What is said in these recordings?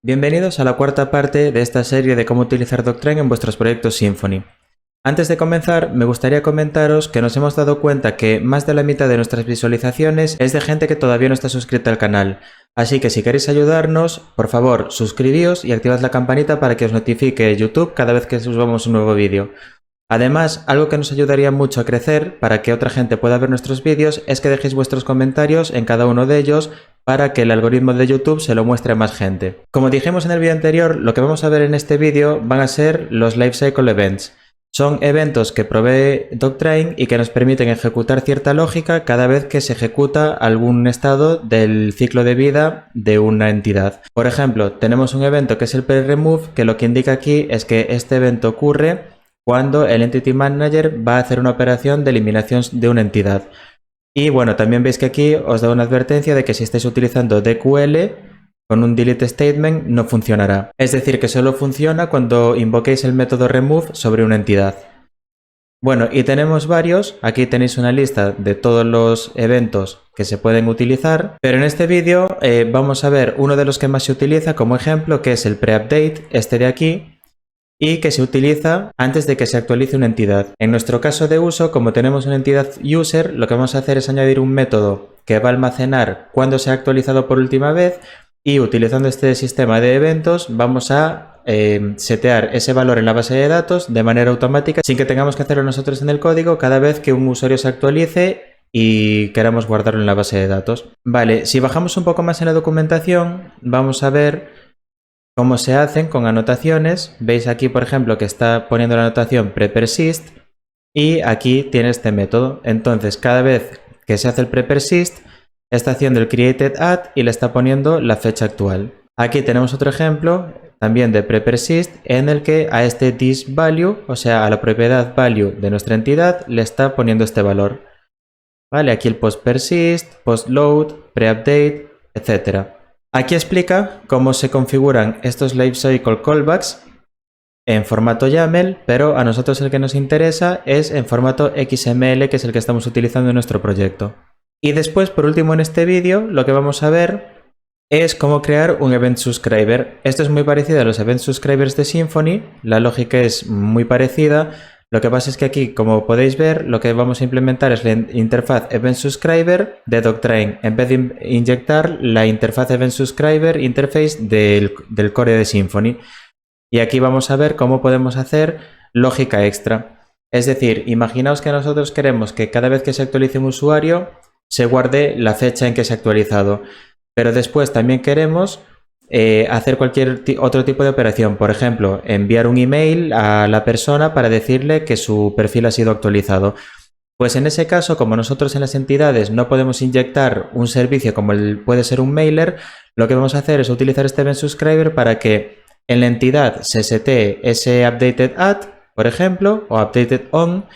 Bienvenidos a la cuarta parte de esta serie de cómo utilizar Doctrine en vuestros proyectos Symfony. Antes de comenzar, me gustaría comentaros que nos hemos dado cuenta que más de la mitad de nuestras visualizaciones es de gente que todavía no está suscrita al canal, así que si queréis ayudarnos, por favor, suscribíos y activad la campanita para que os notifique YouTube cada vez que subamos un nuevo vídeo. Además, algo que nos ayudaría mucho a crecer para que otra gente pueda ver nuestros vídeos es que dejéis vuestros comentarios en cada uno de ellos para que el algoritmo de YouTube se lo muestre a más gente. Como dijimos en el vídeo anterior, lo que vamos a ver en este vídeo van a ser los Lifecycle Events. Son eventos que provee Doctrine y que nos permiten ejecutar cierta lógica cada vez que se ejecuta algún estado del ciclo de vida de una entidad. Por ejemplo, tenemos un evento que es el pre-remove, que lo que indica aquí es que este evento ocurre cuando el Entity Manager va a hacer una operación de eliminación de una entidad. Y bueno, también veis que aquí os da una advertencia de que si estáis utilizando DQL con un delete statement no funcionará. Es decir, que solo funciona cuando invoquéis el método remove sobre una entidad. Bueno, y tenemos varios. Aquí tenéis una lista de todos los eventos que se pueden utilizar, pero en este vídeo vamos a ver uno de los que más se utiliza como ejemplo, que es el pre-update, este de aquí, y que se utiliza antes de que se actualice una entidad. En nuestro caso de uso, como tenemos una entidad user, lo que vamos a hacer es añadir un método que va a almacenar cuándo se ha actualizado por última vez, y utilizando este sistema de eventos vamos a setear ese valor en la base de datos de manera automática sin que tengamos que hacerlo nosotros en el código cada vez que un usuario se actualice y queramos guardarlo en la base de datos. Vale, si bajamos un poco más en la documentación, vamos a ver cómo se hacen con anotaciones. Veis aquí, por ejemplo, que está poniendo la anotación prepersist y aquí tiene este método. Entonces, cada vez que se hace el prepersist, está haciendo el created_add y le está poniendo la fecha actual. Aquí tenemos otro ejemplo también de prepersist en el que a este thisValue, o sea, a la propiedad value de nuestra entidad, le está poniendo este valor. Vale, aquí el postpersist, postload, preupdate, etc. Aquí explica cómo se configuran estos lifecycle callbacks en formato YAML, pero a nosotros el que nos interesa es en formato XML, que es el que estamos utilizando en nuestro proyecto. Y después, por último, en este vídeo, lo que vamos a ver es cómo crear un event subscriber. Esto es muy parecido a los event subscribers de Symfony, la lógica es muy parecida. Lo que pasa es que aquí, como podéis ver, lo que vamos a implementar es la interfaz Event Subscriber de Doctrine, en vez de inyectar la interfaz Event Subscriber interface del core de Symfony. Y aquí vamos a ver cómo podemos hacer lógica extra. Es decir, imaginaos que nosotros queremos que cada vez que se actualice un usuario se guarde la fecha en que se ha actualizado, pero después también queremos hacer cualquier otro tipo de operación. Por ejemplo, enviar un email a la persona para decirle que su perfil ha sido actualizado. Pues en ese caso, como nosotros en las entidades no podemos inyectar un servicio como puede ser un mailer, lo que vamos a hacer es utilizar este event subscriber para que en la entidad se setee ese updated_add, por ejemplo, o updated_on,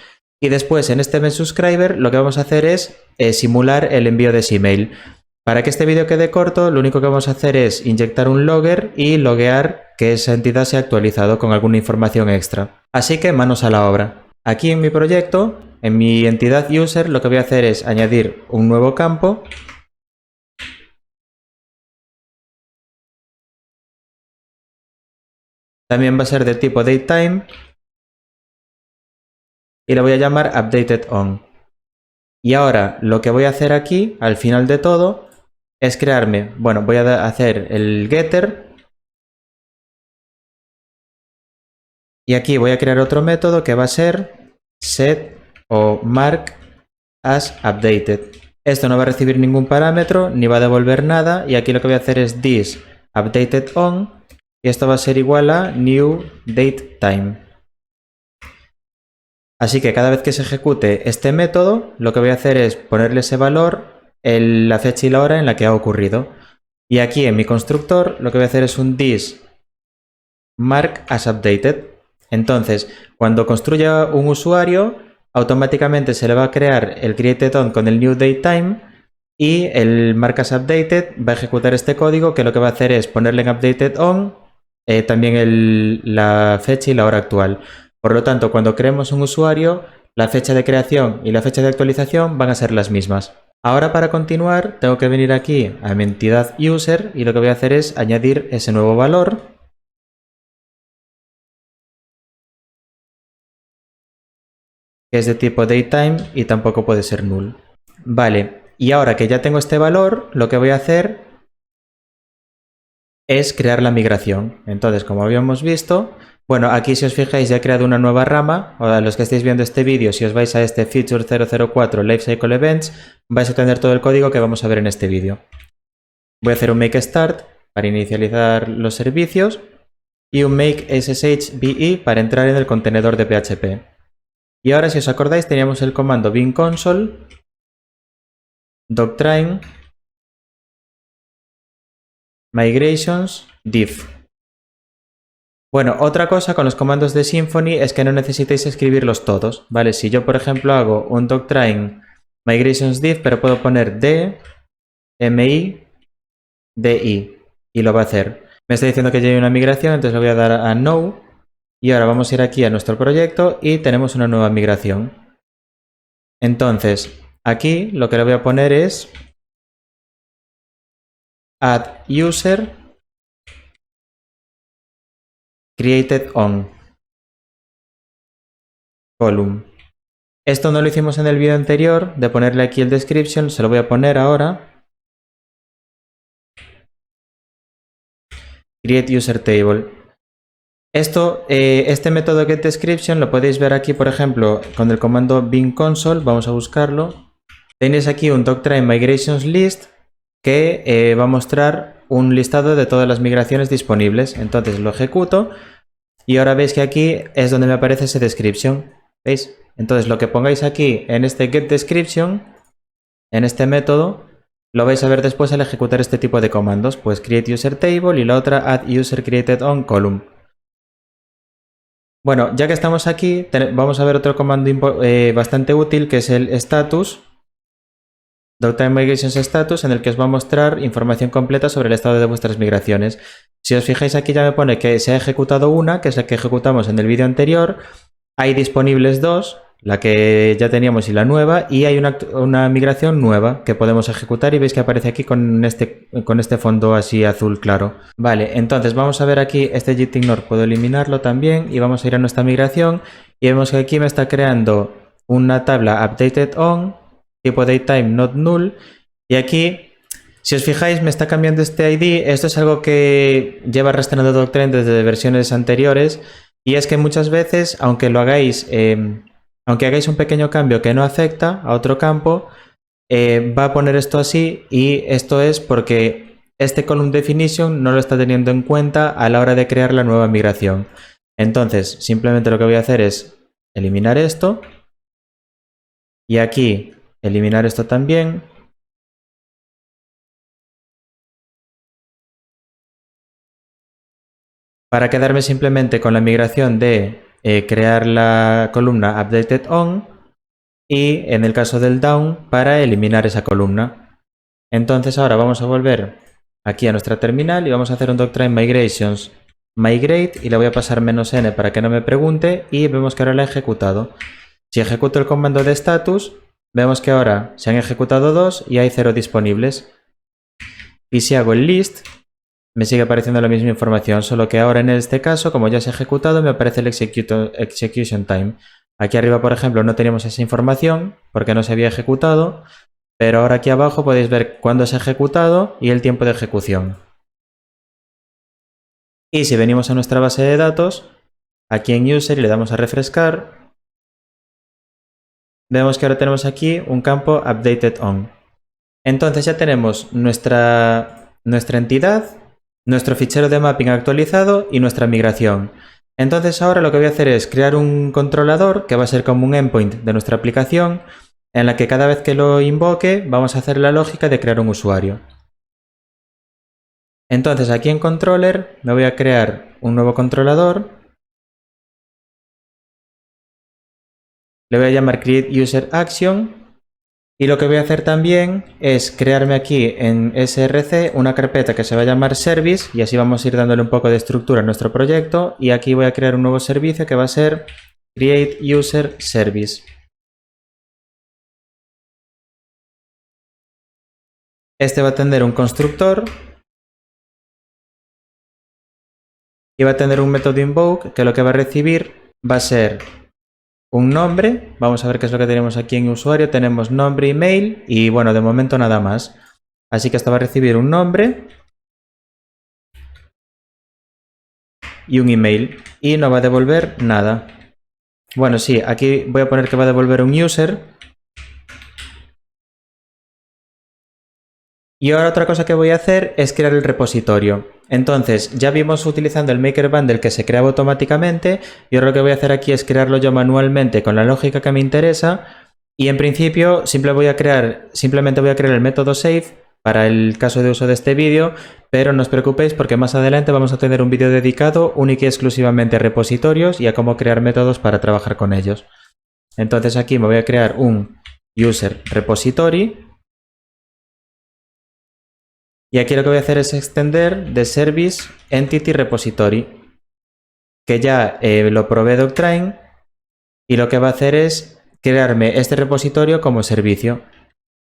y después en este event subscriber lo que vamos a hacer es simular el envío de ese email. Para que este vídeo quede corto, lo único que vamos a hacer es inyectar un logger y loguear que esa entidad se ha actualizado con alguna información extra. Así que manos a la obra. Aquí en mi proyecto, en mi entidad user, lo que voy a hacer es añadir un nuevo campo. También va a ser de tipo datetime y le voy a llamar updated_on. Y ahora lo que voy a hacer aquí, al final de todo, es crearme, bueno, voy a hacer el getter y aquí voy a crear otro método que va a ser set o mark as updated. Esto no va a recibir ningún parámetro ni va a devolver nada, y aquí lo que voy a hacer es this updated_on y esto va a ser igual a new datetime. Así que cada vez que se ejecute este método, lo que voy a hacer es ponerle ese valor en la fecha y la hora en la que ha ocurrido. Y aquí en mi constructor lo que voy a hacer es un this mark as updated. Entonces, cuando construya un usuario, automáticamente se le va a crear el created_on con el new datetime y el mark as updated va a ejecutar este código que lo que va a hacer es ponerle en updated_on también la fecha y la hora actual. Por lo tanto, cuando creemos un usuario, la fecha de creación y la fecha de actualización van a ser las mismas. Ahora para continuar tengo que venir aquí a mi entidad user y lo que voy a hacer es añadir ese nuevo valor que es de tipo datetime y tampoco puede ser null. Vale, y ahora que ya tengo este valor, lo que voy a hacer es crear la migración. Entonces, como habíamos visto, bueno, aquí si os fijáis ya he creado una nueva rama. Ahora, los que estáis viendo este vídeo, si os vais a este Feature 004 Lifecycle Events, vais a tener todo el código que vamos a ver en este vídeo. Voy a hacer un make start para inicializar los servicios y un make ssh be para entrar en el contenedor de PHP. Y ahora, si os acordáis, teníamos el comando bin console doctrain migrations diff. Bueno, otra cosa con los comandos de Symfony es que no necesitáis escribirlos todos, ¿vale? Si yo, por ejemplo, hago un doctrain migrations diff, pero puedo poner d, mi, di, y lo va a hacer. Me está diciendo que ya hay una migración, entonces le voy a dar a no, y ahora vamos a ir aquí a nuestro proyecto y tenemos una nueva migración. Entonces, aquí lo que le voy a poner es add user created on column. Esto no lo hicimos en el vídeo anterior, de ponerle aquí el description, se lo voy a poner ahora. Create user table. Esto, este método getDescription lo podéis ver aquí, por ejemplo, con el comando bin console, vamos a buscarlo. Tenéis aquí un doctrain migrations list que va a mostrar un listado de todas las migraciones disponibles. Entonces lo ejecuto y ahora veis que aquí es donde me aparece ese description. ¿Veis? Entonces lo que pongáis aquí en este getDescription, en este método, lo vais a ver después al ejecutar este tipo de comandos. Pues create user table y la otra add user created on column. Bueno, ya que estamos aquí, vamos a ver otro comando bastante útil que es el status. Doctrain Migrations Status, en el que os va a mostrar información completa sobre el estado de vuestras migraciones. Si os fijáis aquí ya me pone que se ha ejecutado una, que es la que ejecutamos en el vídeo anterior. Hay disponibles dos, la que ya teníamos y la nueva, y hay una migración nueva que podemos ejecutar y veis que aparece aquí con este fondo así azul claro. Vale, entonces vamos a ver aquí este gitignore, puedo eliminarlo también y vamos a ir a nuestra migración y vemos que aquí me está creando una tabla updated on, tipo datetime not null, y aquí, si os fijáis, me está cambiando este ID. Esto es algo que lleva arrastrando Doctrain desde versiones anteriores, y es que muchas veces, aunque lo hagáis, aunque hagáis un pequeño cambio que no afecta a otro campo, va a poner esto así, y esto es porque este column definition no lo está teniendo en cuenta a la hora de crear la nueva migración. Entonces, simplemente lo que voy a hacer es eliminar esto, y aquí eliminar esto también. Para quedarme simplemente con la migración de crear la columna updated on y en el caso del down para eliminar esa columna. Entonces ahora vamos a volver aquí a nuestra terminal y vamos a hacer un doctrain migrations migrate y le voy a pasar "-n" para que no me pregunte y vemos que ahora la he ejecutado. Si ejecuto el comando de status, vemos que ahora se han ejecutado dos y hay 0 disponibles. Y si hago el list, me sigue apareciendo la misma información, solo que ahora en este caso, como ya se ha ejecutado, me aparece el execution time. Aquí arriba, por ejemplo, no teníamos esa información porque no se había ejecutado, pero ahora aquí abajo podéis ver cuándo se ha ejecutado y el tiempo de ejecución. Y si venimos a nuestra base de datos, aquí en user y le damos a refrescar, vemos que ahora tenemos aquí un campo updated on. Entonces ya tenemos nuestra entidad, nuestro fichero de mapping actualizado y nuestra migración. Entonces ahora lo que voy a hacer es crear un controlador que va a ser como un endpoint de nuestra aplicación en la que cada vez que lo invoque vamos a hacer la lógica de crear un usuario. Entonces aquí en controller me voy a crear un nuevo controlador. Le voy a llamar create user action. Y lo que voy a hacer también es crearme aquí en src una carpeta que se va a llamar service y así vamos a ir dándole un poco de estructura a nuestro proyecto y aquí voy a crear un nuevo servicio que va a ser create user service. Este va a tener un constructor y va a tener un método invoke que lo que va a recibir va a ser un nombre. Vamos a ver qué es lo que tenemos aquí en usuario. Tenemos nombre, email y bueno, de momento nada más. Así que esto va a recibir un nombre y un email y no va a devolver nada. Bueno, sí, aquí voy a poner que va a devolver un user. Y ahora otra cosa que voy a hacer es crear el repositorio. Entonces, ya vimos utilizando el Maker Bundle que se creaba automáticamente y ahora lo que voy a hacer aquí es crearlo yo manualmente con la lógica que me interesa y en principio simplemente voy a crear el método save para el caso de uso de este vídeo, pero no os preocupéis porque más adelante vamos a tener un vídeo dedicado único y exclusivamente a repositorios y a cómo crear métodos para trabajar con ellos. Entonces aquí me voy a crear un user repository. Y aquí lo que voy a hacer es extender the service entity repository, que ya lo probé Doctrine y lo que va a hacer es crearme este repositorio como servicio.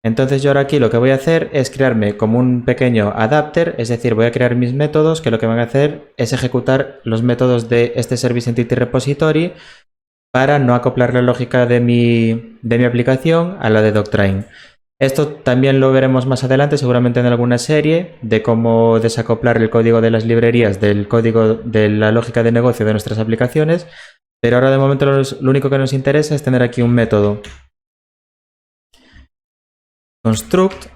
Entonces yo ahora aquí lo que voy a hacer es crearme como un pequeño adapter, es decir, voy a crear mis métodos que lo que van a hacer es ejecutar los métodos de este service entity repository para no acoplar la lógica de mi aplicación a la de Doctrine. Esto también lo veremos más adelante, seguramente en alguna serie, de cómo desacoplar el código de las librerías del código de la lógica de negocio de nuestras aplicaciones, pero ahora de momento lo único que nos interesa es tener aquí un método construct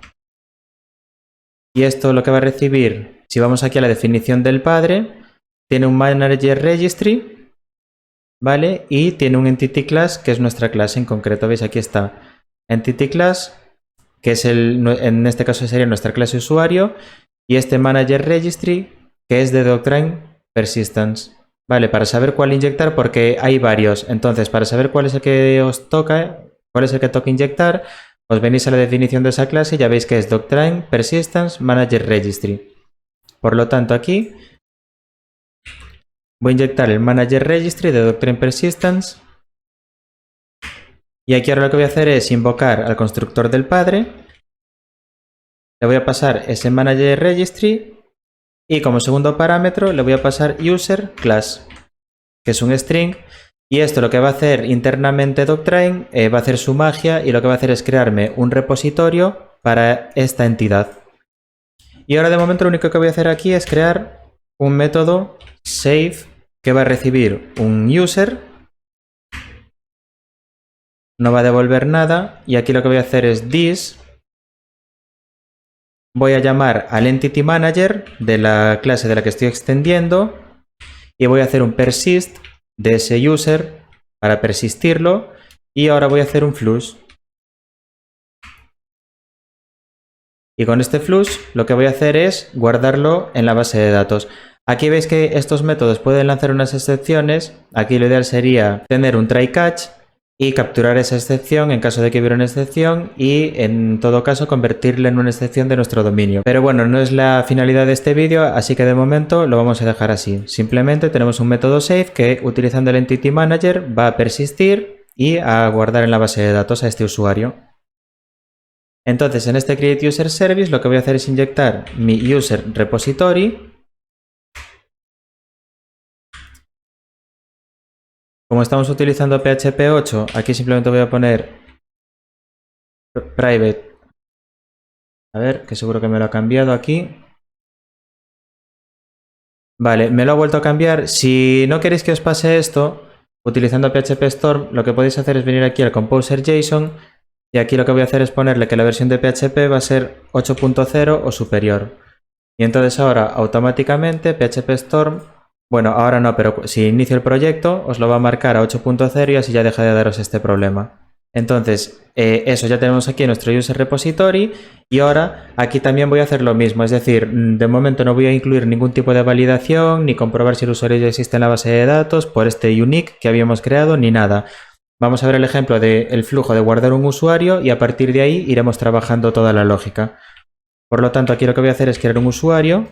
y esto lo que va a recibir, si vamos aquí a la definición del padre, tiene un manager registry, ¿vale? Y tiene un entity class que es nuestra clase en concreto, ¿veis? Aquí está entity class, que es en este caso sería nuestra clase usuario, y este manager registry, que es de Doctrine Persistence. Vale, para saber cuál inyectar, porque hay varios. Entonces, para saber cuál es el que os toca, cuál es el que toca inyectar, os venís a la definición de esa clase y ya veis que es Doctrine Persistence Manager Registry. Por lo tanto, aquí voy a inyectar el Manager Registry de Doctrine Persistence. Y aquí ahora lo que voy a hacer es invocar al constructor del padre. Le voy a pasar ese Manager Registry y como segundo parámetro le voy a pasar User Class, que es un string. Y esto lo que va a hacer internamente Doctrine, va a hacer su magia y lo que va a hacer es crearme un repositorio para esta entidad. Y ahora de momento lo único que voy a hacer aquí es crear un método save que va a recibir un user. No va a devolver nada y aquí lo que voy a hacer es this. Voy a llamar al entity manager de la clase de la que estoy extendiendo y voy a hacer un persist de ese user para persistirlo y ahora voy a hacer un flush. Y con este flush lo que voy a hacer es guardarlo en la base de datos. Aquí veis que estos métodos pueden lanzar unas excepciones. Aquí lo ideal sería tener un try catch y capturar esa excepción en caso de que hubiera una excepción y en todo caso convertirla en una excepción de nuestro dominio. Pero bueno, no es la finalidad de este vídeo, así que de momento lo vamos a dejar así. Simplemente tenemos un método save que utilizando el entity manager va a persistir y a guardar en la base de datos a este usuario. Entonces en este create user service lo que voy a hacer es inyectar mi user repository. Como estamos utilizando PHP 8, aquí simplemente voy a poner private. A ver, que seguro que me lo ha cambiado aquí. Vale, me lo ha vuelto a cambiar. Si no queréis que os pase esto, utilizando PHP Storm, lo que podéis hacer es venir aquí al Composer JSON y aquí lo que voy a hacer es ponerle que la versión de PHP va a ser 8.0 o superior. Y entonces ahora automáticamente PHP Storm, bueno, ahora no, pero si inicio el proyecto os lo va a marcar a 8.0 y así ya deja de daros este problema. Entonces, eso ya tenemos aquí nuestro user repository y ahora aquí también voy a hacer lo mismo, es decir, de momento no voy a incluir ningún tipo de validación ni comprobar si el usuario ya existe en la base de datos por este unique que habíamos creado ni nada. Vamos a ver el ejemplo del flujo de guardar un usuario y a partir de ahí iremos trabajando toda la lógica. Por lo tanto, aquí lo que voy a hacer es crear un usuario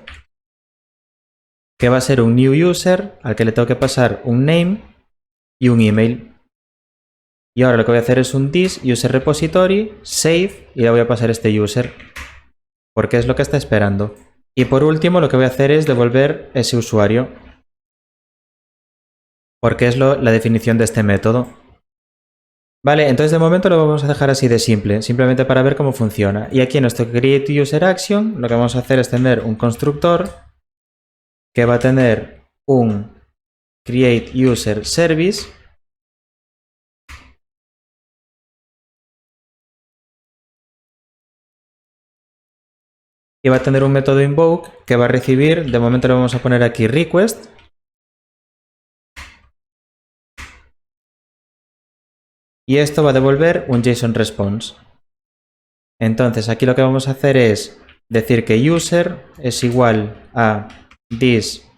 que va a ser un new user al que le tengo que pasar un name y un email. Y ahora lo que voy a hacer es un this user repository save y le voy a pasar este user. porque es lo que está esperando. Y por último, lo que voy a hacer es devolver ese usuario, porque es la definición de este método. Vale, entonces de momento lo vamos a dejar así de simple, simplemente para ver cómo funciona. Y aquí en nuestro createUserAction lo que vamos a hacer es tener un constructor que va a tener un createUserService y va a tener un método invoke que va a recibir, de momento le vamos a poner aquí request, y esto va a devolver un JSON response. Entonces aquí lo que vamos a hacer es decir que user es igual a this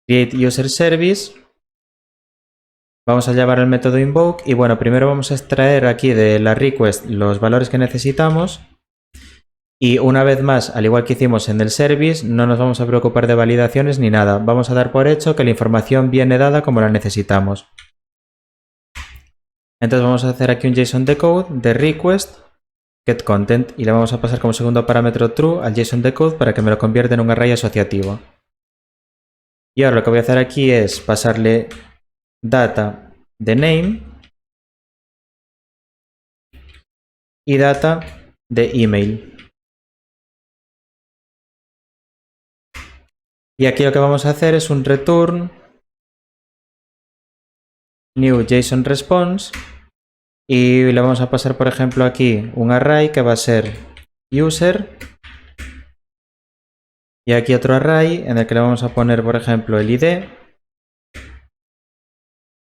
createUserService. Vamos a llamar el método invoke y bueno, primero vamos a extraer aquí de la request los valores que necesitamos. Y una vez más, al igual que hicimos en el service, no nos vamos a preocupar de validaciones ni nada. Vamos a dar por hecho que la información viene dada como la necesitamos. Entonces vamos a hacer aquí un JSON decode de request getContent y le vamos a pasar como segundo parámetro true al JSON decode para que me lo convierta en un array asociativo. Y ahora lo que voy a hacer aquí es pasarle data de name y data de email. Y aquí lo que vamos a hacer es un return new JSON response y le vamos a pasar, por ejemplo, aquí un array que va a ser user y aquí otro array en el que le vamos a poner, por ejemplo, el ID,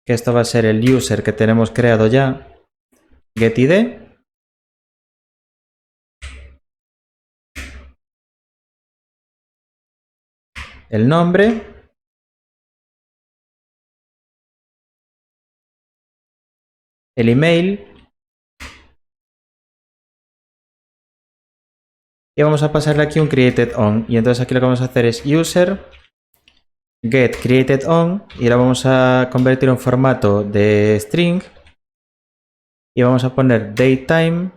que esto va a ser el user que tenemos creado ya, getID, el nombre, el email y vamos a pasarle aquí un createdOn. Y entonces aquí lo que vamos a hacer es user get createdOn y lo vamos a convertir en formato de string y vamos a poner datetime.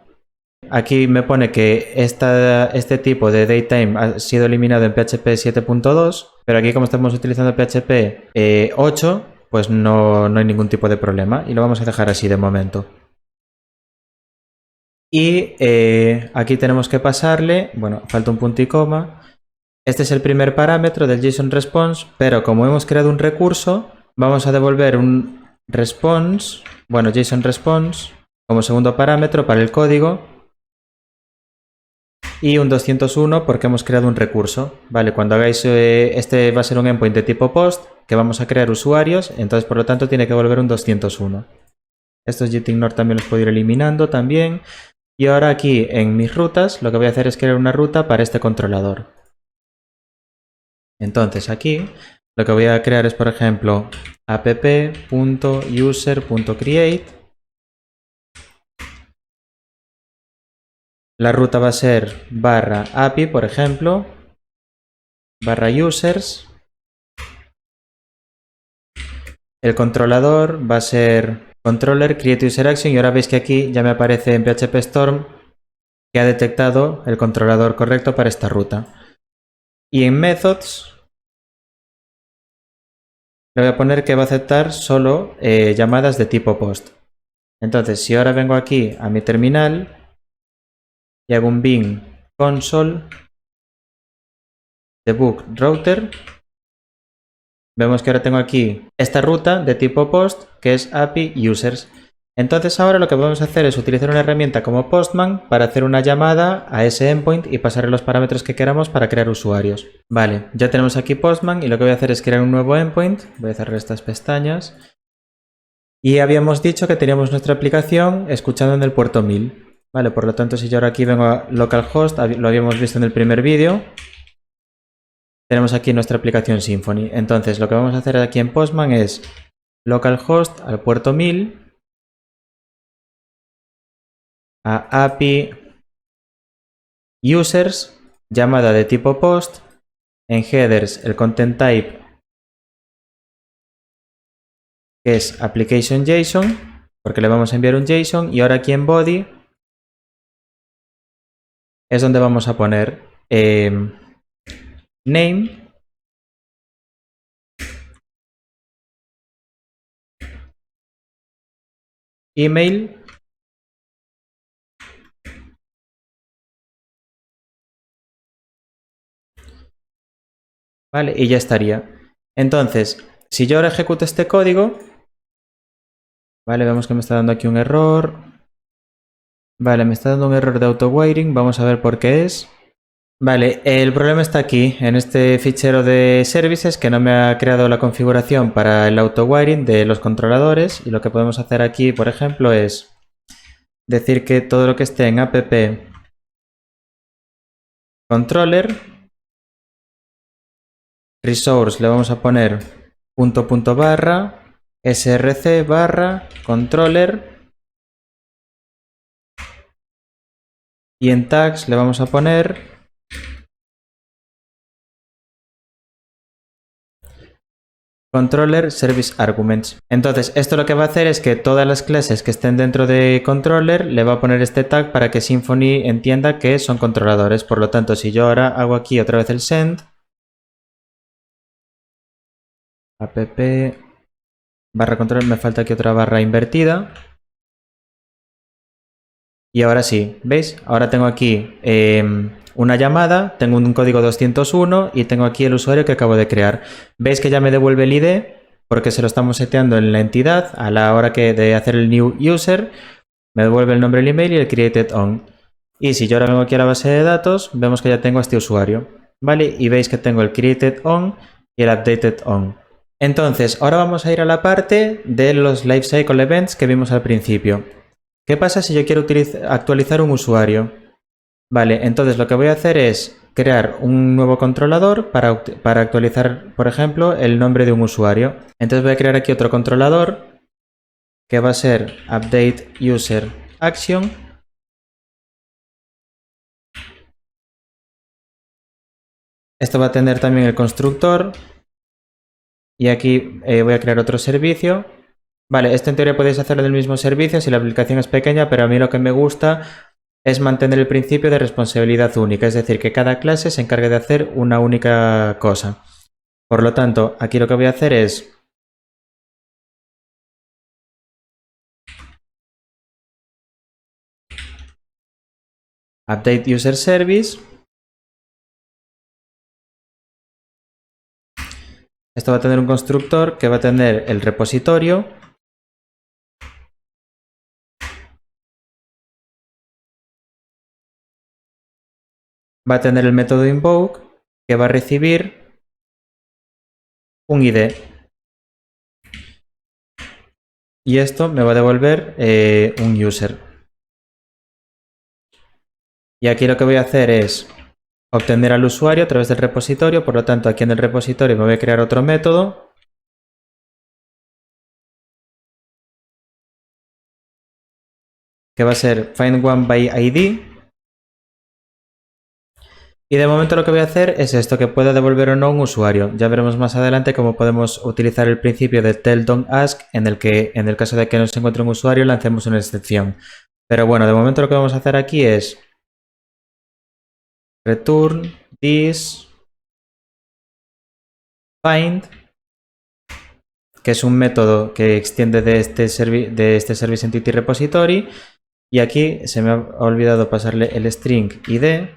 Aquí me pone que este tipo de datetime ha sido eliminado en PHP 7.2, pero aquí como estamos utilizando PHP 8, pues no hay ningún tipo de problema y lo vamos a dejar así de momento. Y aquí tenemos que pasarle, bueno, falta un punto y coma. Este es el primer parámetro del JSON response, pero como hemos creado un recurso, vamos a devolver un response, bueno, JSON response como segundo parámetro para el código y un 201 porque hemos creado un recurso. Vale, cuando hagáis, este va a ser un endpoint de tipo post que vamos a crear usuarios, entonces por lo tanto tiene que volver un 201. Estos gitignore también los puedo ir eliminando también. Y ahora aquí en mis rutas lo que voy a hacer es crear una ruta para este controlador. Entonces aquí lo que voy a crear es, por ejemplo, app.user.create. La ruta va a ser barra API, por ejemplo, barra users. El controlador va a ser controller create user action y ahora veis que aquí ya me aparece en PHP Storm que ha detectado el controlador correcto para esta ruta. Y en methods le voy a poner que va a aceptar solo llamadas de tipo post. Entonces, si ahora vengo aquí a mi terminal y hago un bin console debug router, vemos que ahora tengo aquí esta ruta de tipo post que es API users. Entonces ahora lo que vamos a hacer es utilizar una herramienta como Postman para hacer una llamada a ese endpoint y pasarle los parámetros que queramos para crear usuarios. Vale, ya tenemos aquí Postman y lo que voy a hacer es crear un nuevo endpoint. Voy a cerrar estas pestañas. Y habíamos dicho que teníamos nuestra aplicación escuchando en el puerto 1000. Vale, por lo tanto si yo ahora aquí vengo a localhost, lo habíamos visto en el primer vídeo. Tenemos aquí nuestra aplicación Symfony. Entonces lo que vamos a hacer aquí en Postman es localhost al puerto 1000. A API users, llamada de tipo post, en headers el content type que es application JSON, porque le vamos a enviar un JSON y ahora aquí en body es donde vamos a poner name email vale, y ya estaría. Entonces, si yo ahora ejecuto este código, vale, vemos que me está dando aquí un error. Vale, me está dando un error de auto-wiring, vamos a ver por qué es. Vale, el problema está aquí, en este fichero de services que no me ha creado la configuración para el auto-wiring de los controladores, y lo que podemos hacer aquí, por ejemplo, es decir que todo lo que esté en app controller resource le vamos a poner punto barra src barra controller y en tags le vamos a poner controller service arguments. Entonces esto lo que va a hacer es que todas las clases que estén dentro de controller le va a poner este tag para que Symfony entienda que son controladores. Por lo tanto, si yo ahora hago aquí otra vez el send app barra controller, me falta aquí otra barra invertida. Y ahora sí, ¿veis? Ahora tengo aquí una llamada, tengo un código 201 y tengo aquí el usuario que acabo de crear. ¿Veis que ya me devuelve el ID? Porque se lo estamos seteando en la entidad a la hora de hacer el new user. Me devuelve el nombre, el email y el created on. Y si yo ahora vengo aquí a la base de datos, vemos que ya tengo a este usuario. ¿Vale? Y veis que tengo el created on y el updated on. Entonces, ahora vamos a ir a la parte de los lifecycle events que vimos al principio. ¿Qué pasa si yo quiero actualizar un usuario? Vale, entonces lo que voy a hacer es crear un nuevo controlador para actualizar, por ejemplo, el nombre de un usuario. Entonces voy a crear aquí otro controlador que va a ser update user action. Esto va a tener también el constructor. Y aquí voy a crear otro servicio. Vale, esto en teoría podéis hacerlo del mismo servicio si la aplicación es pequeña, pero a mí lo que me gusta es mantener el principio de responsabilidad única, es decir, que cada clase se encargue de hacer una única cosa. Por lo tanto, aquí lo que voy a hacer es update user service. Esto va a tener un constructor que va a tener el repositorio. Va a tener el método invoke que va a recibir un ID. Y esto me va a devolver un user. Y aquí lo que voy a hacer es obtener al usuario a través del repositorio. Por lo tanto, aquí en el repositorio me voy a crear otro método que va a ser findOneById. Y de momento lo que voy a hacer es esto, que pueda devolver o no un usuario. Ya veremos más adelante cómo podemos utilizar el principio de tell don't ask, en el que en el caso de que no se encuentre un usuario lancemos una excepción. Pero bueno, de momento lo que vamos a hacer aquí es return this find, que es un método que extiende de este Service Entity Repository. Y aquí se me ha olvidado pasarle el string id.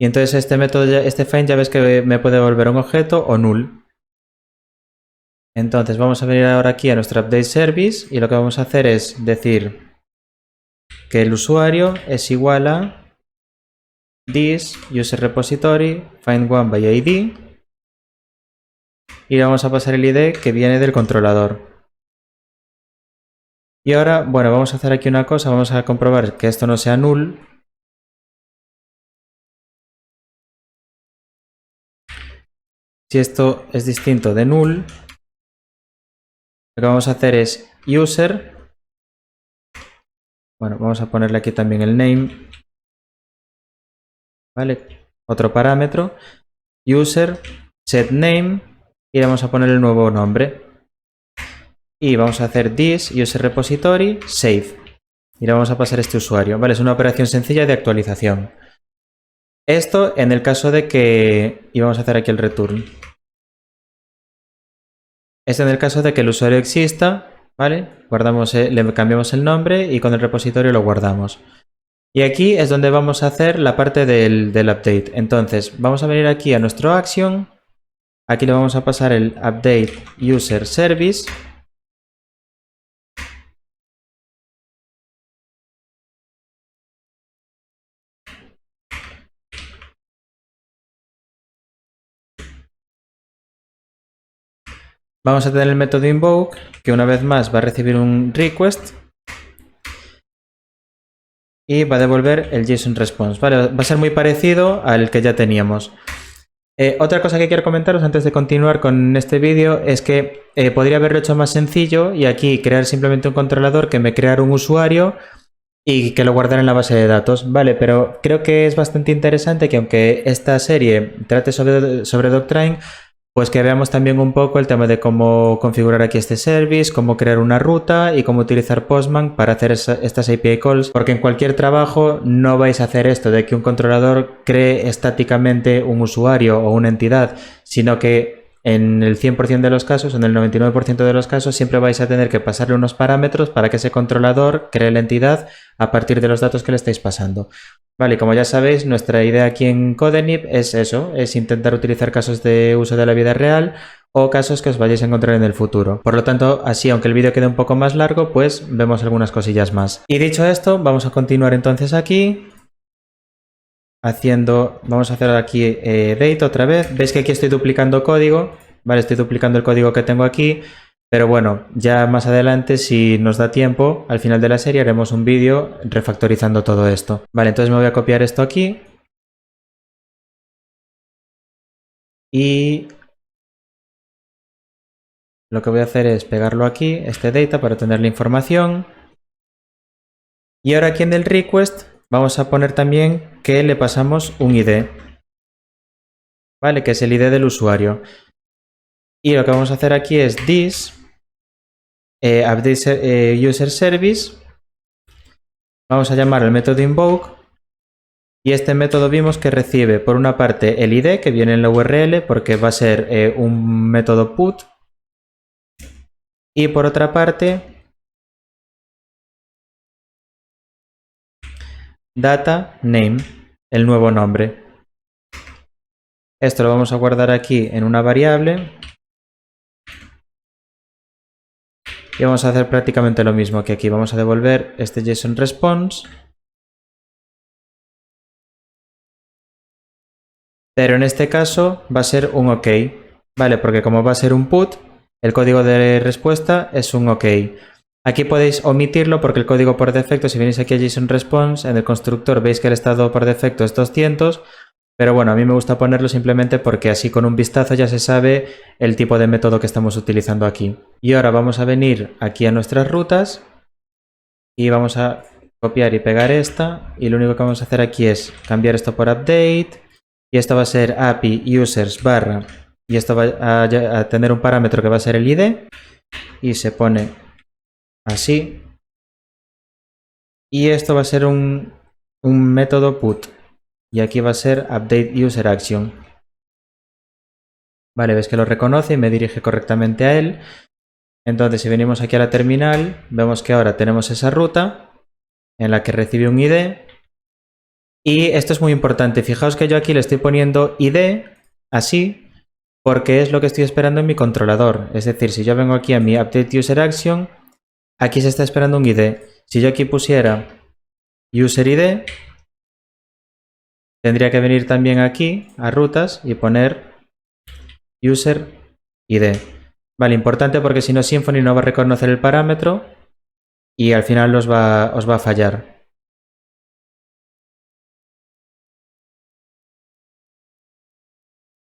Y entonces este método, este find, ya ves que me puede devolver un objeto o null. Entonces vamos a venir ahora aquí a nuestro update service y lo que vamos a hacer es decir que el usuario es igual a this user repository findOneById y le vamos a pasar el ID que viene del controlador. Y ahora, bueno, vamos a hacer aquí una cosa, vamos a comprobar que esto no sea null. Si esto es distinto de null, lo que vamos a hacer es user, bueno, vamos a ponerle aquí también el name, ¿vale? Otro parámetro, user, setName, y vamos a poner el nuevo nombre. Y vamos a hacer this user repository save. y le vamos a pasar este usuario. Vale, es una operación sencilla de actualización. Esto en el caso de que... Y vamos a hacer aquí el return. Esto en el caso de que el usuario exista, ¿vale? Guardamos, le cambiamos el nombre y con el repositorio lo guardamos. Y aquí es donde vamos a hacer la parte del update. Entonces, vamos a venir aquí a nuestro action. Aquí le vamos a pasar el update user service. Vamos a tener el método invoke, que una vez más va a recibir un request y va a devolver el JSON response. Vale, va a ser muy parecido al que ya teníamos. Otra cosa que quiero comentaros antes de continuar con este vídeo es que podría haberlo hecho más sencillo y aquí crear simplemente un controlador que me creara un usuario y que lo guardara en la base de datos. Vale, pero creo que es bastante interesante que aunque esta serie trate sobre Doctrine, pues que veamos también un poco el tema de cómo configurar aquí este service, cómo crear una ruta y cómo utilizar Postman para hacer estas API calls, porque en cualquier trabajo no vais a hacer esto de que un controlador cree estáticamente un usuario o una entidad, sino que en el 100% de los casos, en el 99% de los casos, siempre vais a tener que pasarle unos parámetros para que ese controlador cree la entidad a partir de los datos que le estáis pasando. Vale, como ya sabéis, nuestra idea aquí en Codenip es eso, es intentar utilizar casos de uso de la vida real o casos que os vayáis a encontrar en el futuro. Por lo tanto, así, aunque el vídeo quede un poco más largo, pues vemos algunas cosillas más. Y dicho esto, vamos a continuar entonces aquí vamos a hacer aquí date otra vez. Veis que aquí estoy duplicando código, vale, estoy duplicando el código que tengo aquí. Pero bueno, ya más adelante, si nos da tiempo, al final de la serie haremos un vídeo refactorizando todo esto. Vale, entonces me voy a copiar esto aquí. Y lo que voy a hacer es pegarlo aquí, este data, para tener la información. Y ahora aquí en el request vamos a poner también que le pasamos un ID. Vale, que es el ID del usuario. Y lo que vamos a hacer aquí es this update user service. Vamos a llamar al método invoke. Y este método vimos que recibe por una parte el ID que viene en la URL porque va a ser un método put. Y por otra parte data name, el nuevo nombre. Esto lo vamos a guardar aquí en una variable. Y vamos a hacer prácticamente lo mismo que aquí. Vamos a devolver este JSON response. Pero en este caso va a ser un OK. Vale, porque como va a ser un put, el código de respuesta es un OK. Aquí podéis omitirlo porque el código por defecto, si venís aquí a JSON response, en el constructor veis que el estado por defecto es 200. Pero bueno, a mí me gusta ponerlo simplemente porque así con un vistazo ya se sabe el tipo de método que estamos utilizando aquí. Y ahora vamos a venir aquí a nuestras rutas y vamos a copiar y pegar esta. Y lo único que vamos a hacer aquí es cambiar esto por update. Y esto va a ser API users barra. Y esto va a tener un parámetro que va a ser el ID. Y se pone así. Y esto va a ser un método put. Y aquí va a ser update user action. Vale, ves que lo reconoce y me dirige correctamente a él. Entonces, si venimos aquí a la terminal, vemos que ahora tenemos esa ruta en la que recibe un ID. Y esto es muy importante. Fijaos que yo aquí le estoy poniendo ID así porque es lo que estoy esperando en mi controlador. Es decir, si yo vengo aquí a mi update user action, aquí se está esperando un ID. Si yo aquí pusiera user ID, tendría que venir también aquí a rutas y poner user ID. Vale, importante porque si no Symfony no va a reconocer el parámetro y al final os va a fallar.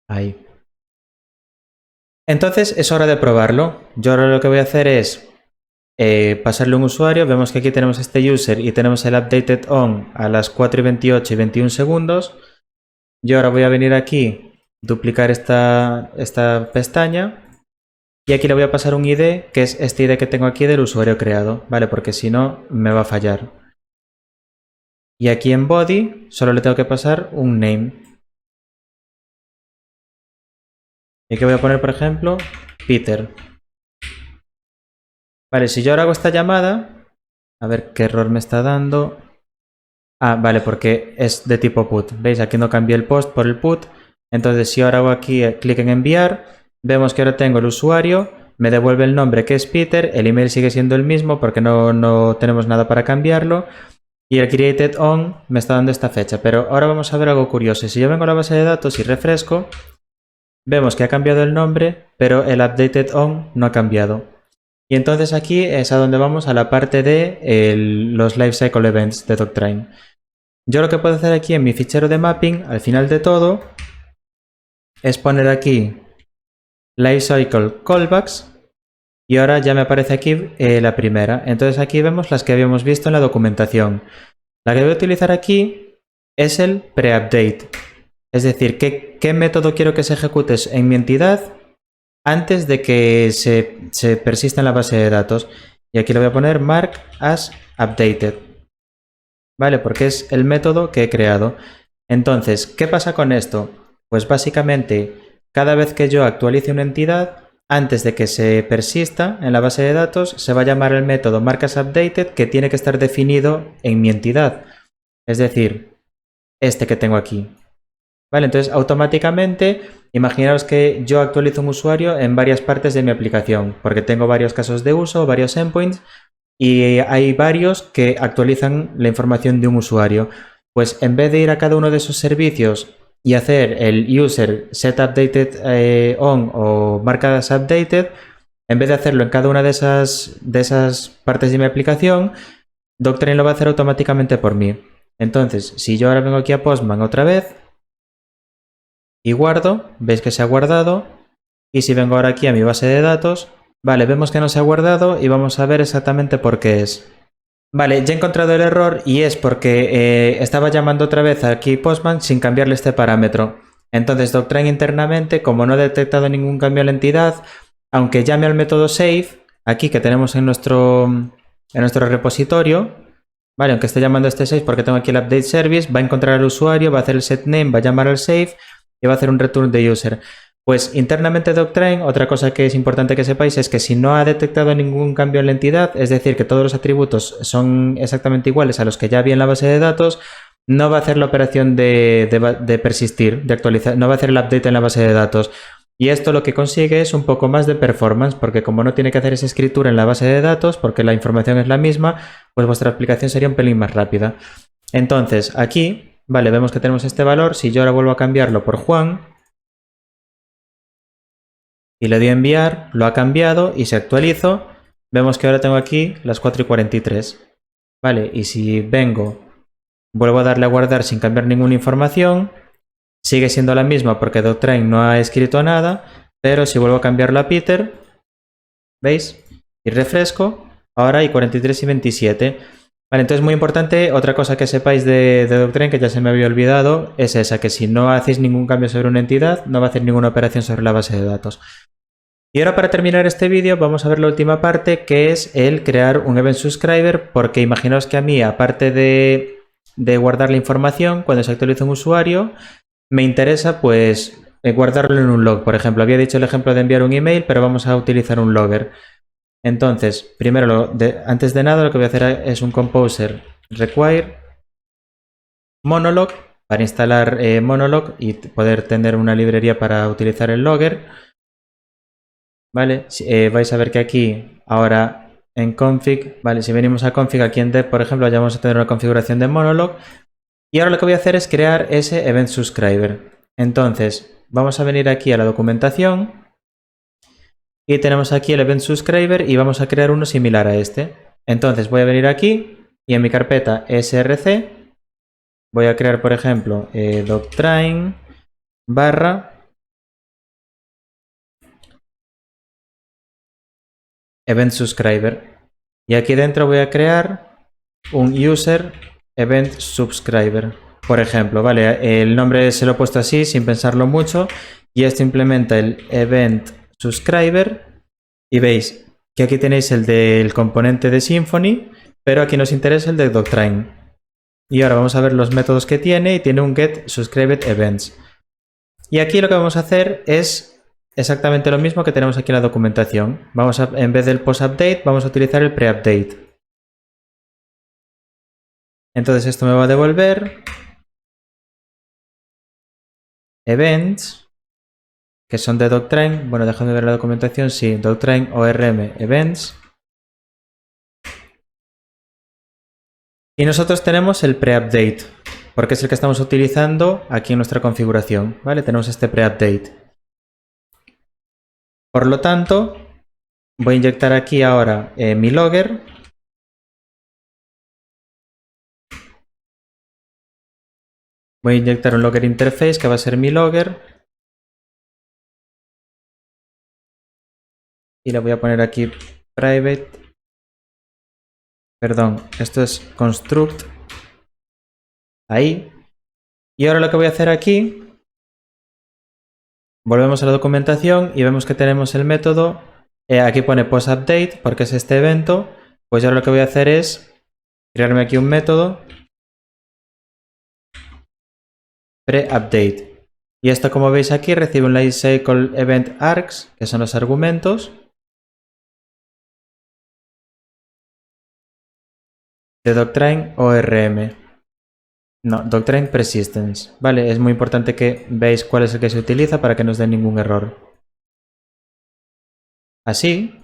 Ahí. Entonces es hora de probarlo. Yo ahora lo que voy a hacer es pasarle un usuario. Vemos que aquí tenemos este user y tenemos el updated on a las 4:28 y 21 segundos. Yo ahora voy a venir aquí, duplicar esta pestaña Y aquí le voy a pasar un ID, que es este ID que tengo aquí del usuario creado, ¿vale? Porque si no, me va a fallar. Y aquí en body solo le tengo que pasar un name. Y aquí voy a poner, por ejemplo, Peter. Vale, si yo ahora hago esta llamada, a ver qué error me está dando. Ah, vale, porque es de tipo put. ¿Veis? Aquí no cambié el post por el put. Entonces, si ahora hago aquí clic en enviar, vemos que ahora tengo el usuario, me devuelve el nombre que es Peter, el email sigue siendo el mismo porque no tenemos nada para cambiarlo. Y el created on me está dando esta fecha. Pero ahora vamos a ver algo curioso. Si yo vengo a la base de datos y refresco, vemos que ha cambiado el nombre, pero el updated on no ha cambiado. Y entonces aquí es a donde vamos a la parte de los lifecycle events de Doctrine. Yo lo que puedo hacer aquí en mi fichero de mapping, al final de todo, es poner aquí lifecycle callbacks y ahora ya me aparece aquí la primera. Entonces aquí vemos las que habíamos visto en la documentación. La que voy a utilizar aquí es el pre-update. Es decir, ¿qué método quiero que se ejecute en mi entidad antes de que se persista en la base de datos? Y aquí le voy a poner mark as updated. ¿Vale? Porque es el método que he creado. Entonces, ¿qué pasa con esto? Pues básicamente, cada vez que yo actualice una entidad, antes de que se persista en la base de datos, se va a llamar el método markAsUpdated que tiene que estar definido en mi entidad. Es decir, este que tengo aquí. Vale, entonces automáticamente, imaginaos que yo actualizo un usuario en varias partes de mi aplicación, porque tengo varios casos de uso, varios endpoints, y hay varios que actualizan la información de un usuario. Pues en vez de ir a cada uno de esos servicios y hacer el user set updated on o marca as updated, en vez de hacerlo en cada una de esas partes de mi aplicación, Doctrine lo va a hacer automáticamente por mí. Entonces, si yo ahora vengo aquí a Postman otra vez y guardo, veis que se ha guardado. Y si vengo ahora aquí a mi base de datos, vale, vemos que no se ha guardado y vamos a ver exactamente por qué es. Vale, ya he encontrado el error y es porque estaba llamando otra vez aquí Postman sin cambiarle este parámetro. Entonces Doctrine internamente, como no ha detectado ningún cambio en la entidad, aunque llame al método save, aquí que tenemos en nuestro repositorio, vale, aunque esté llamando este save porque tengo aquí el update service, va a encontrar al usuario, va a hacer el set name, va a llamar al save y va a hacer un return de user. Pues internamente Doctrine, otra cosa que es importante que sepáis es que si no ha detectado ningún cambio en la entidad, es decir, que todos los atributos son exactamente iguales a los que ya había en la base de datos, no va a hacer la operación de persistir, de actualizar, no va a hacer el update en la base de datos. Y esto lo que consigue es un poco más de performance, porque como no tiene que hacer esa escritura en la base de datos, porque la información es la misma, pues vuestra aplicación sería un pelín más rápida. Entonces, aquí, vale, vemos que tenemos este valor. Si yo ahora vuelvo a cambiarlo por Juan y le doy a enviar, lo ha cambiado y si actualizo, vemos que ahora tengo aquí las 4:43. Vale, y si vengo, vuelvo a darle a guardar sin cambiar ninguna información, sigue siendo la misma porque Doctrine no ha escrito nada, pero si vuelvo a cambiarlo a Peter, ¿veis? Y refresco, ahora hay 43 y 27. Vale, entonces muy importante, otra cosa que sepáis de Doctrine, que ya se me había olvidado, es esa, que si no hacéis ningún cambio sobre una entidad, no va a hacer ninguna operación sobre la base de datos. Y ahora para terminar este vídeo vamos a ver la última parte, que es el crear un event subscriber, porque imaginaos que a mí, aparte de guardar la información cuando se actualiza un usuario, me interesa pues guardarlo en un log. Por ejemplo, había dicho el ejemplo de enviar un email, pero vamos a utilizar un logger. Entonces, primero, antes de nada, lo que voy a hacer es un composer require monolog para instalar monolog y poder tener una librería para utilizar el logger. ¿Vale? Vais a ver que aquí, ahora en config, ¿vale? Si venimos a config, aquí en dev, por ejemplo, ya vamos a tener una configuración de monolog. Y ahora lo que voy a hacer es crear ese event subscriber. Entonces, vamos a venir aquí a la documentación y tenemos aquí el event subscriber y vamos a crear uno similar a este. Entonces, voy a venir aquí y en mi carpeta src voy a crear, por ejemplo, doctrine barra event subscriber. Y aquí dentro voy a crear un user event subscriber. Por ejemplo, ¿vale? El nombre se lo he puesto así sin pensarlo mucho y esto implementa el event subscriber Y veis que aquí tenéis el del componente de Symfony, pero aquí nos interesa el de Doctrine. Y ahora vamos a ver los métodos que tiene y tiene un get subscribed events. Y aquí lo que vamos a hacer es exactamente lo mismo que tenemos aquí en la documentación. En vez del post update, vamos a utilizar el pre update. Entonces esto me va a devolver events, que son de Doctrine. Bueno, déjame ver la documentación. Sí, Doctrine ORM events. Y nosotros tenemos el pre-update, porque es el que estamos utilizando aquí en nuestra configuración, ¿vale? Tenemos este pre-update. Por lo tanto, voy a inyectar aquí ahora mi logger. Voy a inyectar un logger interface que va a ser mi logger. Y le voy a poner aquí private. Perdón, esto es construct. Ahí. Y ahora lo que voy a hacer aquí, volvemos a la documentación y vemos que tenemos el método. Aquí pone postUpdate porque es este evento. Pues ahora lo que voy a hacer es crearme aquí un método pre-update. Y esto, como veis aquí, recibe un lifecycle event args, que son los argumentos de Doctrine ORM. No, Doctrine Persistence. Vale, es muy importante que veáis cuál es el que se utiliza para que no os dé ningún error. Así.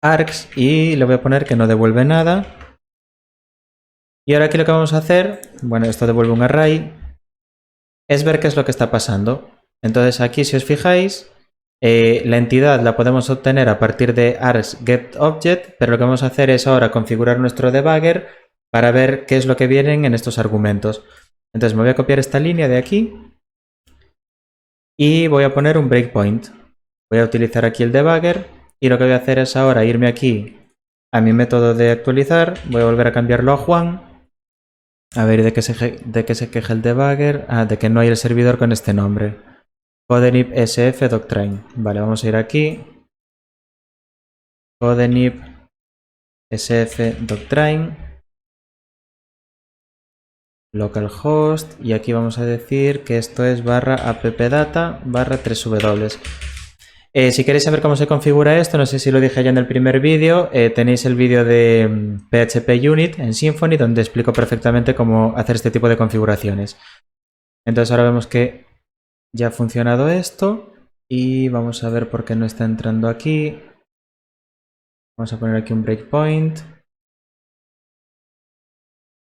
Args, y le voy a poner que no devuelve nada. Y ahora aquí lo que vamos a hacer, bueno, esto devuelve un array, es ver qué es lo que está pasando. Entonces aquí, si os fijáis, la entidad la podemos obtener a partir de args get object, pero lo que vamos a hacer es ahora configurar nuestro debugger para ver qué es lo que vienen en estos argumentos. Entonces me voy a copiar esta línea de aquí y voy a poner un breakpoint. Voy a utilizar aquí el debugger y lo que voy a hacer es ahora irme aquí a mi método de actualizar, voy a volver a cambiarlo a Juan. A ver, ¿de qué se queja el debugger? Ah, de que no hay el servidor con este nombre. Codenip SF Doctrine. Vale, vamos a ir aquí. Codenip SF Doctrine. Localhost. Y aquí vamos a decir que esto es /appdata /3w. Si queréis saber cómo se configura esto, no sé si lo dije ya en el primer vídeo, tenéis el vídeo de PHP Unit en Symfony donde explico perfectamente cómo hacer este tipo de configuraciones. Entonces ahora vemos que ya ha funcionado esto y vamos a ver por qué no está entrando aquí. Vamos a poner aquí un breakpoint.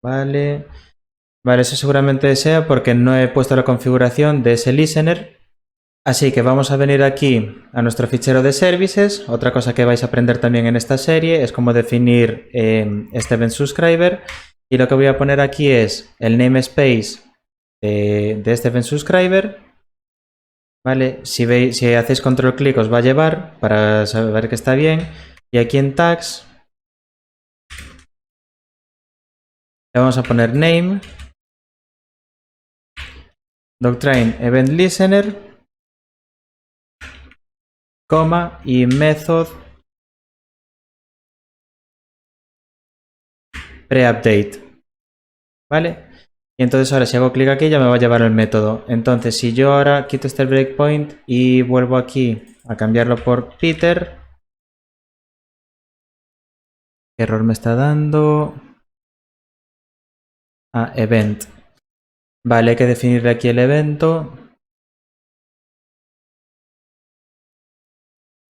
Vale. Vale, eso seguramente sea porque no he puesto la configuración de ese listener. Así que vamos a venir aquí a nuestro fichero de services. Otra cosa que vais a aprender también en esta serie es cómo definir este event subscriber. Y lo que voy a poner aquí es el namespace de este event subscriber. Vale, si hacéis control clic os va a llevar para saber que está bien. Y aquí en tags le vamos a poner name, Doctrine Event Listener, coma y method pre-update. ¿Vale? Y entonces ahora si hago clic aquí ya me va a llevar el método. Entonces si yo ahora quito este breakpoint y vuelvo aquí a cambiarlo por Peter. ¿Qué error me está dando? Ah, event. Vale, hay que definirle aquí el evento.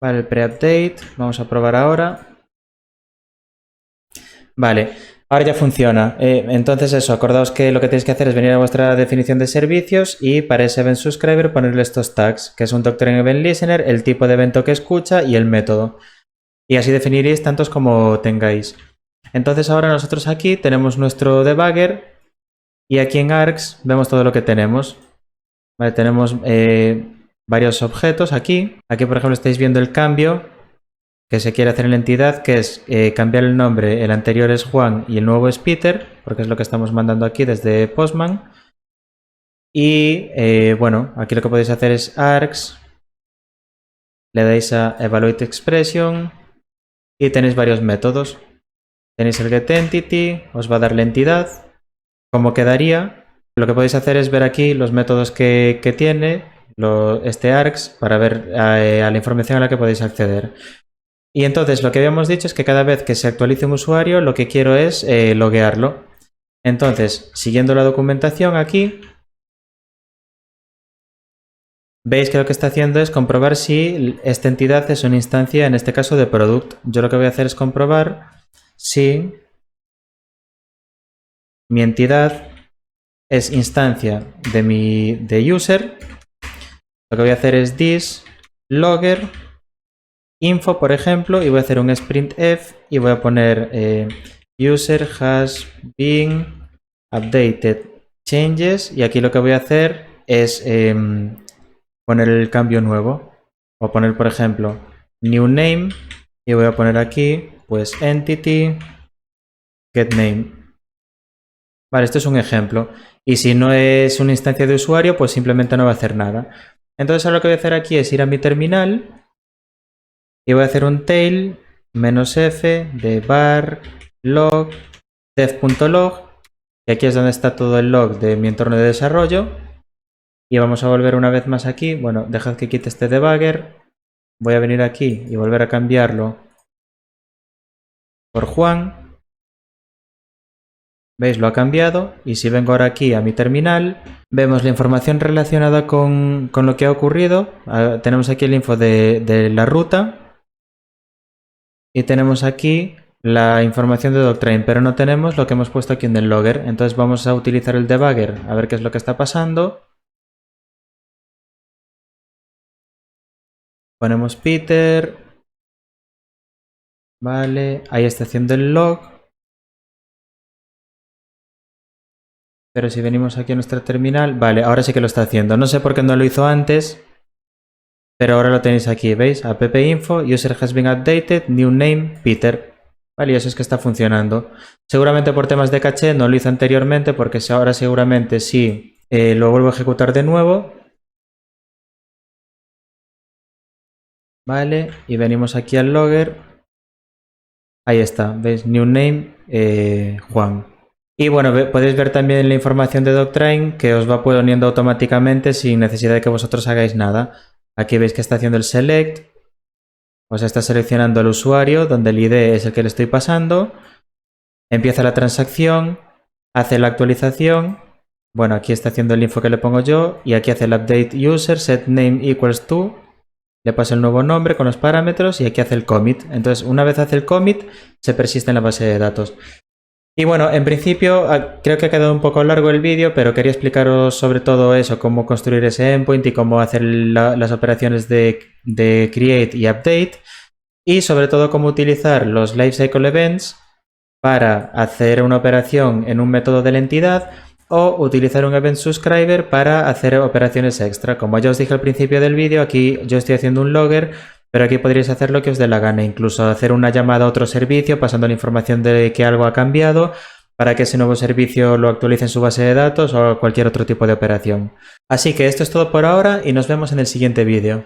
Vale, el pre-update. Vamos a probar ahora. Vale, ahora ya funciona. Entonces eso, acordaos que lo que tenéis que hacer es venir a vuestra definición de servicios y para ese event subscriber ponerle estos tags, que es un Doctrine Event Listener, el tipo de evento que escucha y el método. Y así definiréis tantos como tengáis. Entonces ahora nosotros aquí tenemos nuestro debugger y aquí en args vemos todo lo que tenemos. Vale, tenemos varios objetos aquí. Aquí por ejemplo estáis viendo el cambio que se quiere hacer en la entidad, que es cambiar el nombre. El anterior es Juan y el nuevo es Peter, porque es lo que estamos mandando aquí desde Postman. Y bueno, aquí lo que podéis hacer es args le dais a Evaluate Expression y tenéis varios métodos. Tenéis el GetEntity, os va a dar la entidad, cómo quedaría. Lo que podéis hacer es ver aquí los métodos que tiene este args para ver a la información a la que podéis acceder. Y entonces lo que habíamos dicho es que cada vez que se actualice un usuario, lo que quiero es loguearlo. Entonces, siguiendo la documentación aquí, veis que lo que está haciendo es comprobar si esta entidad es una instancia, en este caso, de product. Yo lo que voy a hacer es comprobar si mi entidad es instancia de user. Lo que voy a hacer es this logger info, por ejemplo, y voy a hacer un sprintf y voy a poner user has been updated changes, y aquí lo que voy a hacer es poner el cambio nuevo. Voy a poner, por ejemplo, new name y voy a poner aquí pues entity get name. Vale, esto es un ejemplo. Y si no es una instancia de usuario, pues simplemente no va a hacer nada. Entonces ahora lo que voy a hacer aquí es ir a mi terminal y voy a hacer un tail -f de var log dev.log, y aquí es donde está todo el log de mi entorno de desarrollo. Y vamos a volver una vez más aquí. Bueno, dejad que quite este debugger. Voy a venir aquí y volver a cambiarlo por Juan. ¿Veis? Lo ha cambiado. Y si vengo ahora aquí a mi terminal, vemos la información relacionada con lo que ha ocurrido. Tenemos aquí el info de la ruta. Y tenemos aquí la información de Doctrain, pero no tenemos lo que hemos puesto aquí en el logger. Entonces vamos a utilizar el debugger a ver qué es lo que está pasando. Ponemos Peter. Vale, ahí está haciendo el log. Pero si venimos aquí a nuestra terminal, vale, ahora sí que lo está haciendo. No sé por qué no lo hizo antes, pero ahora lo tenéis aquí, ¿veis? App info, user has been updated, new name, Peter. Vale, y eso es que está funcionando. Seguramente por temas de caché no lo hizo anteriormente, porque ahora seguramente sí lo vuelvo a ejecutar de nuevo. Vale, y venimos aquí al logger. Ahí está, ¿veis? New name, Juan. Y bueno, podéis ver también la información de Doctrain que os va poniendo automáticamente sin necesidad de que vosotros hagáis nada. Aquí veis que está haciendo el select, o sea, está seleccionando el usuario donde el ID es el que le estoy pasando. Empieza la transacción, hace la actualización. Bueno, aquí está haciendo el info que le pongo yo y aquí hace el update user set name equals to. Le paso el nuevo nombre con los parámetros y aquí hace el commit. Entonces, una vez hace el commit, se persiste en la base de datos. Y bueno, en principio creo que ha quedado un poco largo el vídeo, pero quería explicaros sobre todo eso, cómo construir ese endpoint y cómo hacer las operaciones de create y update, y sobre todo cómo utilizar los lifecycle events para hacer una operación en un método de la entidad o utilizar un event subscriber para hacer operaciones extra. Como ya os dije al principio del vídeo, aquí yo estoy haciendo un logger, pero aquí podríais hacer lo que os dé la gana, incluso hacer una llamada a otro servicio pasando la información de que algo ha cambiado para que ese nuevo servicio lo actualice en su base de datos o cualquier otro tipo de operación. Así que esto es todo por ahora y nos vemos en el siguiente vídeo.